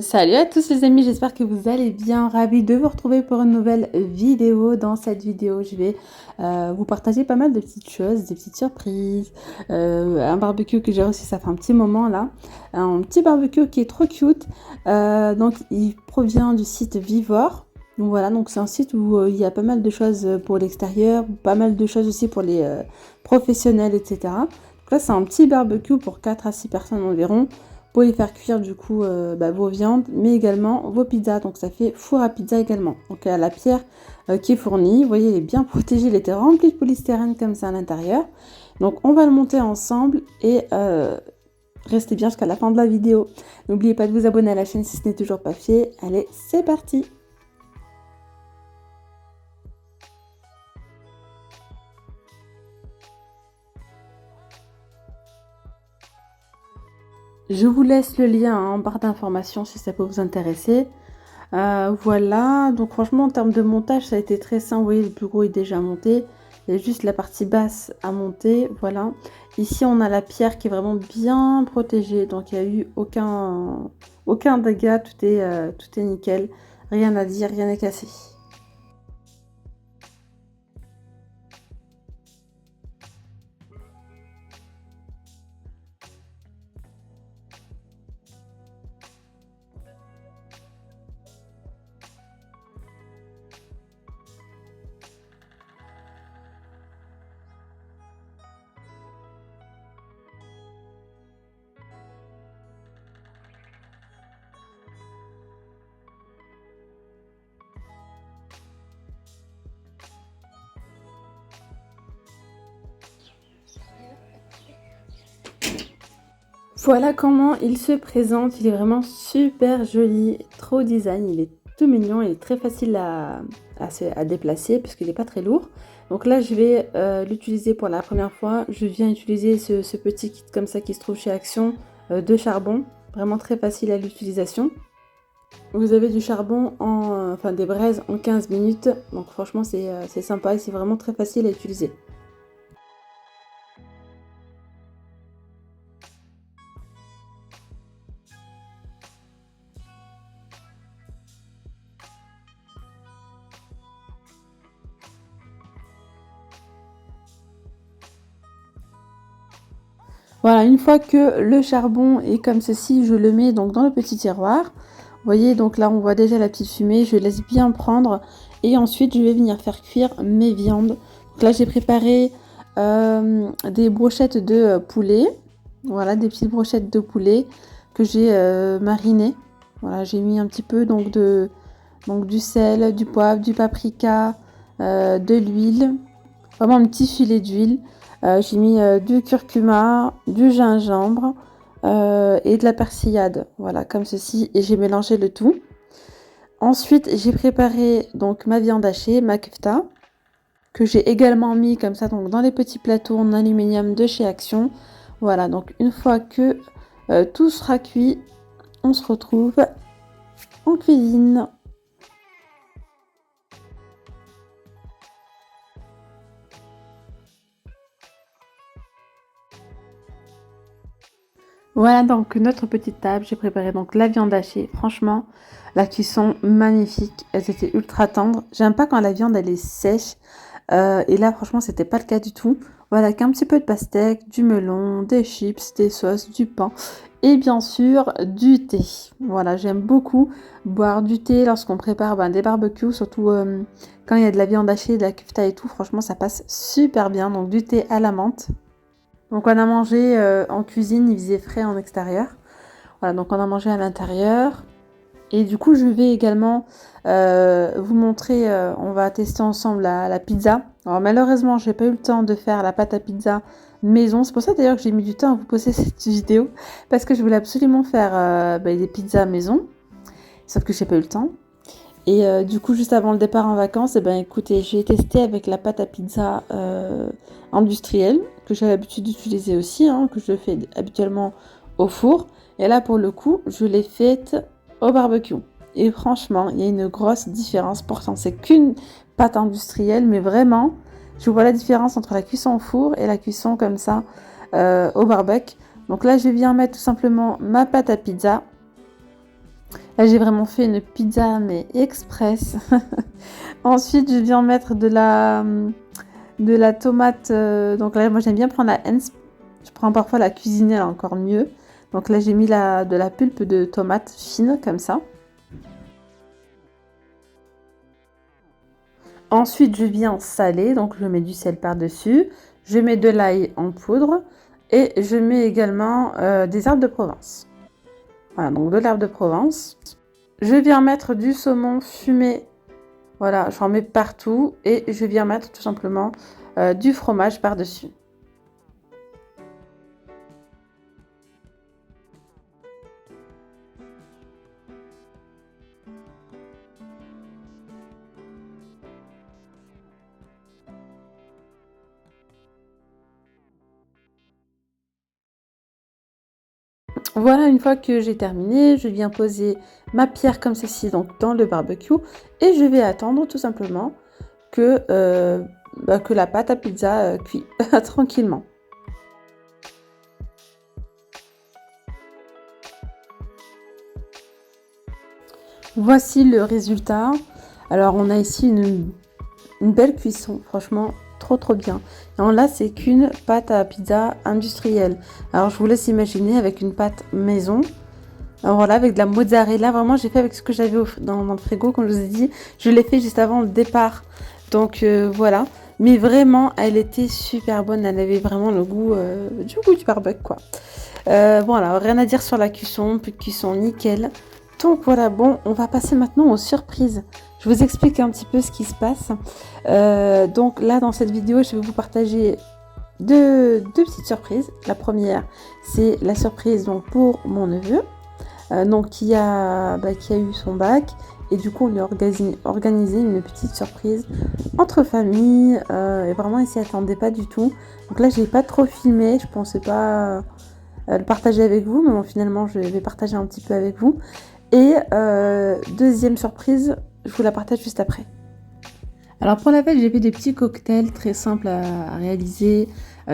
Salut à tous les amis, j'espère que vous allez bien. Ravie de vous retrouver pour une nouvelle vidéo. Dans cette vidéo, je vais vous partager pas mal de petites choses, des petites surprises. Un barbecue que j'ai reçu, ça fait un petit moment là. Un petit barbecue qui est trop cute. Donc il provient du site Vivor. Donc voilà, donc c'est un site où il y a pas mal de choses pour l'extérieur, pas mal de choses aussi pour les professionnels, etc. Donc là, c'est un petit barbecue pour 4 à 6 personnes environ. Pour les faire cuire du coup vos viandes, mais également vos pizzas. Donc ça fait four à pizza également. Donc il y a la pierre qui est fournie. Vous voyez, elle est bien protégée. Elle était remplie de polystyrène comme ça à l'intérieur. Donc on va le monter ensemble et restez bien jusqu'à la fin de la vidéo. N'oubliez pas de vous abonner à la chaîne si ce n'est toujours pas fait. Allez, c'est parti! Je vous laisse le lien en barre d'informations si ça peut vous intéresser. Voilà, donc franchement en termes de montage ça a été très simple, vous voyez le plus gros est déjà monté, il y a juste la partie basse à monter, voilà. Ici on a la pierre qui est vraiment bien protégée, donc il n'y a eu aucun dégât, tout est nickel, rien à dire, rien à casser. Voilà comment il se présente, il est vraiment super joli, trop design, il est tout mignon, il est très facile à déplacer parce qu'il n'est pas très lourd. Donc là je vais l'utiliser pour la première fois, je viens utiliser ce petit kit comme ça qui se trouve chez Action de charbon, vraiment très facile à l'utilisation. Vous avez du charbon, enfin des braises en 15 minutes, donc franchement c'est sympa et c'est vraiment très facile à utiliser. Voilà, une fois que le charbon est comme ceci, je le mets donc dans le petit tiroir. Vous voyez, donc là on voit déjà la petite fumée, je laisse bien prendre et ensuite je vais venir faire cuire mes viandes. Donc là j'ai préparé des brochettes de poulet, voilà, des petites brochettes de poulet que j'ai marinées. Voilà, j'ai mis un petit peu donc du sel, du poivre, du paprika, de l'huile, vraiment un petit filet d'huile. J'ai mis du curcuma, du gingembre et de la persillade, voilà, comme ceci, et j'ai mélangé le tout. Ensuite, j'ai préparé donc ma viande hachée, ma kefta, que j'ai également mis comme ça donc dans les petits plateaux en aluminium de chez Action. Voilà, donc une fois que tout sera cuit, on se retrouve en cuisine. Voilà donc notre petite table, j'ai préparé donc la viande hachée, franchement la cuisson magnifique, elles étaient ultra tendres, j'aime pas quand la viande elle est sèche et là franchement c'était pas le cas du tout. Voilà, qu'un petit peu de pastèque, du melon, des chips, des sauces, du pain et bien sûr du thé. Voilà, j'aime beaucoup boire du thé lorsqu'on prépare des barbecues, surtout quand il y a de la viande hachée, de la kefta et tout, franchement ça passe super bien, donc du thé à la menthe. Donc on a mangé en cuisine, il faisait frais en extérieur. Voilà, donc on a mangé à l'intérieur. Et du coup, je vais également vous montrer, on va tester ensemble la pizza. Alors malheureusement, j'ai pas eu le temps de faire la pâte à pizza maison. C'est pour ça d'ailleurs que j'ai mis du temps à vous poster cette vidéo. Parce que je voulais absolument faire des pizzas maison. Sauf que j'ai pas eu le temps. Et du coup, juste avant le départ en vacances, écoutez, j'ai testé avec la pâte à pizza industrielle, que j'ai l'habitude d'utiliser aussi, hein, que je fais habituellement au four. Et là, pour le coup, je l'ai faite au barbecue. Et franchement, il y a une grosse différence. Pourtant, c'est qu'une pâte industrielle, mais vraiment, je vois la différence entre la cuisson au four et la cuisson comme ça au barbecue. Donc là, je viens mettre tout simplement ma pâte à pizza. Là, j'ai vraiment fait une pizza, mais express. Ensuite, je viens mettre de la tomate. Donc là, moi, j'aime bien prendre la Heinz. Je prends parfois la cuisinelle, encore mieux. Donc là, j'ai mis de la pulpe de tomate fine, comme ça. Ensuite, je viens saler. Donc, je mets du sel par-dessus. Je mets de l'ail en poudre. Et je mets également des herbes de Provence. Voilà, donc de l'herbe de Provence. Je viens mettre du saumon fumé. Voilà, j'en mets partout. Et je viens mettre tout simplement du fromage par-dessus. Voilà, une fois que j'ai terminé, je viens poser ma pierre comme ceci donc dans le barbecue et je vais attendre tout simplement que la pâte à pizza cuit tranquillement. Voici le résultat. Alors on a ici une belle cuisson, franchement trop bien. Alors là c'est qu'une pâte à pizza industrielle. Alors je vous laisse imaginer avec une pâte maison. Alors voilà, avec de la mozzarella, vraiment j'ai fait avec ce que j'avais dans le frigo, comme je vous ai dit. Je l'ai fait juste avant le départ. Donc voilà. Mais vraiment, elle était super bonne. Elle avait vraiment le goût du barbecue, quoi. Voilà, rien à dire sur la cuisson. Plus de cuisson, nickel. Donc voilà, bon, on va passer maintenant aux surprises. Je vous explique un petit peu ce qui se passe. Donc là, dans cette vidéo, je vais vous partager deux petites surprises. La première, c'est la surprise donc, pour mon neveu. Donc qui a eu son bac et du coup on lui a organisé une petite surprise entre famille et vraiment il s'y attendait pas du tout. Donc là j'ai pas trop filmé, je pensais pas le partager avec vous, mais bon, finalement je vais partager un petit peu avec vous. Et deuxième surprise, je vous la partage juste après. Alors pour la fête, j'ai fait des petits cocktails très simples à réaliser,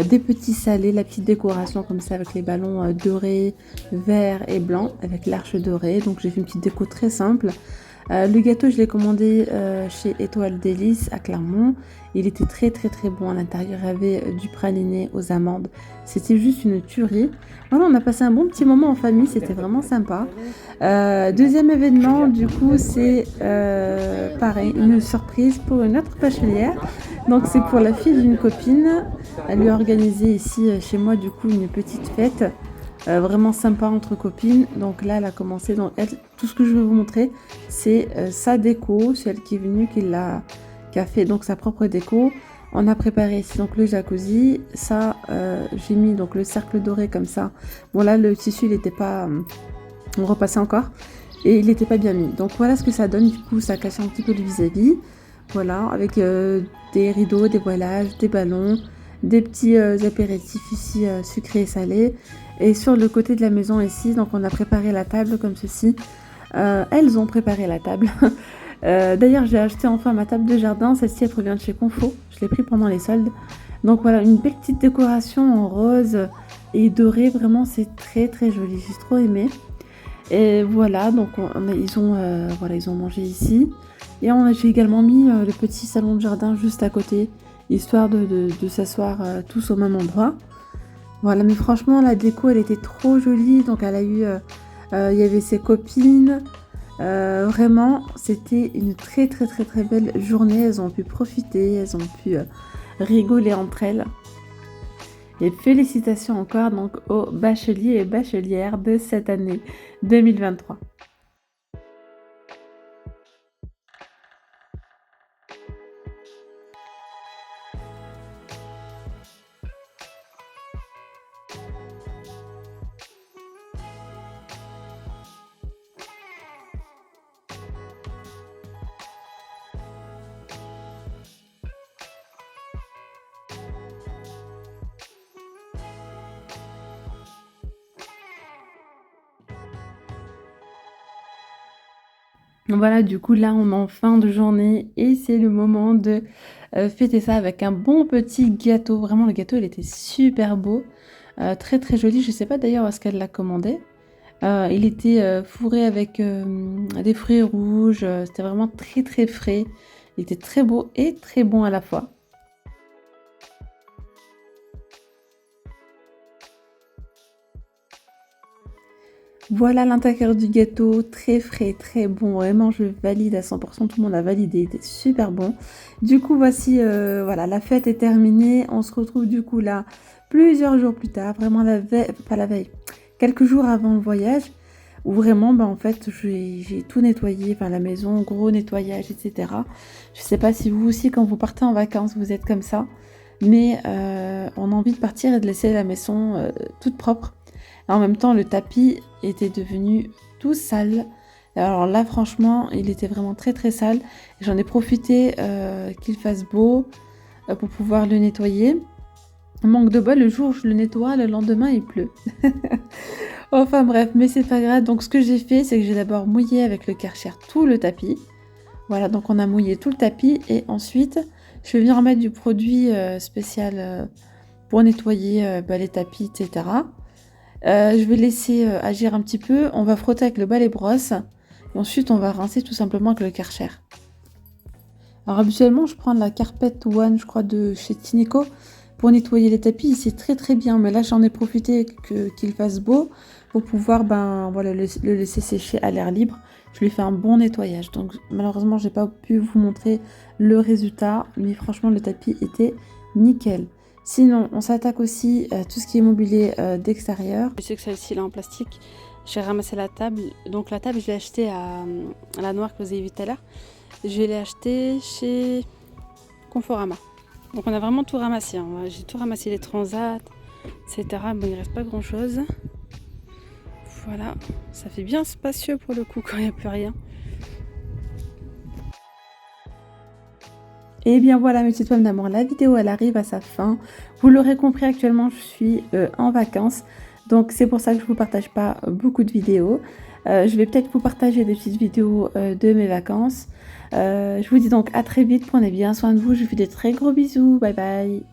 des petits salés, la petite décoration comme ça avec les ballons dorés, verts et blancs avec l'arche dorée. Donc j'ai fait une petite déco très simple. Le gâteau, je l'ai commandé chez Étoile Délices à Clermont. Il était très bon. À l'intérieur, il y avait du praliné aux amandes. C'était juste une tuerie. Voilà, on a passé un bon petit moment en famille. C'était vraiment sympa. Deuxième événement, du coup, c'est pareil, une surprise pour une autre bachelière. Donc c'est pour la fille d'une copine. Elle lui a organisé ici chez moi, du coup, une petite fête. Vraiment sympa entre copines. Donc là, elle a commencé. Donc elle, tout ce que je vais vous montrer, c'est sa déco. C'est elle qui est venue, qui a fait donc sa propre déco. On a préparé ici donc le jacuzzi. Ça, j'ai mis donc le cercle doré comme ça. Bon là, le tissu, il n'était pas repassé encore et il n'était pas bien mis. Donc voilà ce que ça donne. Du coup, ça cache un petit peu le vis-à-vis. Voilà, avec des rideaux, des voilages, des ballons, des petits apéritifs ici sucrés et salés. Et sur le côté de la maison ici, donc on a préparé la table comme ceci. Elles ont préparé la table. D'ailleurs, j'ai acheté enfin ma table de jardin. Celle-ci, elle provient de chez Confo. Je l'ai pris pendant les soldes. Donc voilà, une belle petite décoration en rose et doré. Vraiment, c'est très joli. J'ai trop aimé. Et voilà, donc ils ont mangé ici. Et j'ai également mis le petit salon de jardin juste à côté, histoire de s'asseoir tous au même endroit. Voilà, mais franchement, la déco, elle était trop jolie. Donc, elle a eu, il y avait ses copines. Vraiment, c'était une très belle journée. Elles ont pu profiter, elles ont pu rigoler entre elles. Et félicitations encore donc aux bacheliers et bachelières de cette année 2023. Voilà, du coup, là, on est en fin de journée et c'est le moment de fêter ça avec un bon petit gâteau. Vraiment, le gâteau, il était super beau, très joli. Je sais pas d'ailleurs où est-ce qu'elle l'a commandé. Il était fourré avec des fruits rouges. C'était vraiment très très frais. Il était très beau et très bon à la fois. Voilà l'intérieur du gâteau, très frais, très bon. Vraiment, je valide à 100%. Tout le monde a validé, il était super bon. Du coup, voici, voilà, la fête est terminée. On se retrouve du coup là plusieurs jours plus tard, vraiment la veille, pas la veille, quelques jours avant le voyage, où vraiment, bah, en fait, j'ai tout nettoyé, enfin la maison, gros nettoyage, etc. Je sais pas si vous aussi, quand vous partez en vacances, vous êtes comme ça, mais on a envie de partir et de laisser la maison toute propre. Et en même temps, le tapis était devenu tout sale. Alors là, franchement, il était vraiment très très sale. J'en ai profité qu'il fasse beau pour pouvoir le nettoyer. Manque de bol, le jour où je le nettoie, le lendemain il pleut. Enfin bref, mais c'est pas grave. Donc ce que j'ai fait, c'est que j'ai d'abord mouillé avec le Karcher tout le tapis. Voilà, donc on a mouillé tout le tapis et ensuite je vais venir mettre du produit spécial pour nettoyer les tapis, etc. Je vais laisser agir un petit peu. On va frotter avec le balai brosse. Et ensuite, on va rincer tout simplement avec le Karcher. Alors habituellement, je prends la Carpet One, je crois, de chez Tineco pour nettoyer les tapis. C'est très très bien. Mais là, j'en ai profité qu'il fasse beau pour pouvoir voilà, le laisser sécher à l'air libre. Je lui fais un bon nettoyage. Donc malheureusement, j'ai pas pu vous montrer le résultat. Mais franchement, le tapis était nickel. Sinon, on s'attaque aussi à tout ce qui est mobilier d'extérieur. Je sais que celle-ci est en plastique. J'ai ramassé la table. Donc la table, je l'ai achetée à la noire que vous avez vue tout à l'heure. Je l'ai achetée chez Conforama. Donc on a vraiment tout ramassé. Hein. J'ai tout ramassé, les transats, etc. Bon, il ne reste pas grand-chose. Voilà, ça fait bien spacieux pour le coup quand il n'y a plus rien. Et bien voilà mes petites femmes d'amour, la vidéo elle arrive à sa fin. Vous l'aurez compris, actuellement je suis en vacances. Donc c'est pour ça que je ne vous partage pas beaucoup de vidéos. Je vais peut-être vous partager des petites vidéos de mes vacances. Je vous dis donc à très vite, prenez bien soin de vous, je vous fais des très gros bisous, bye bye.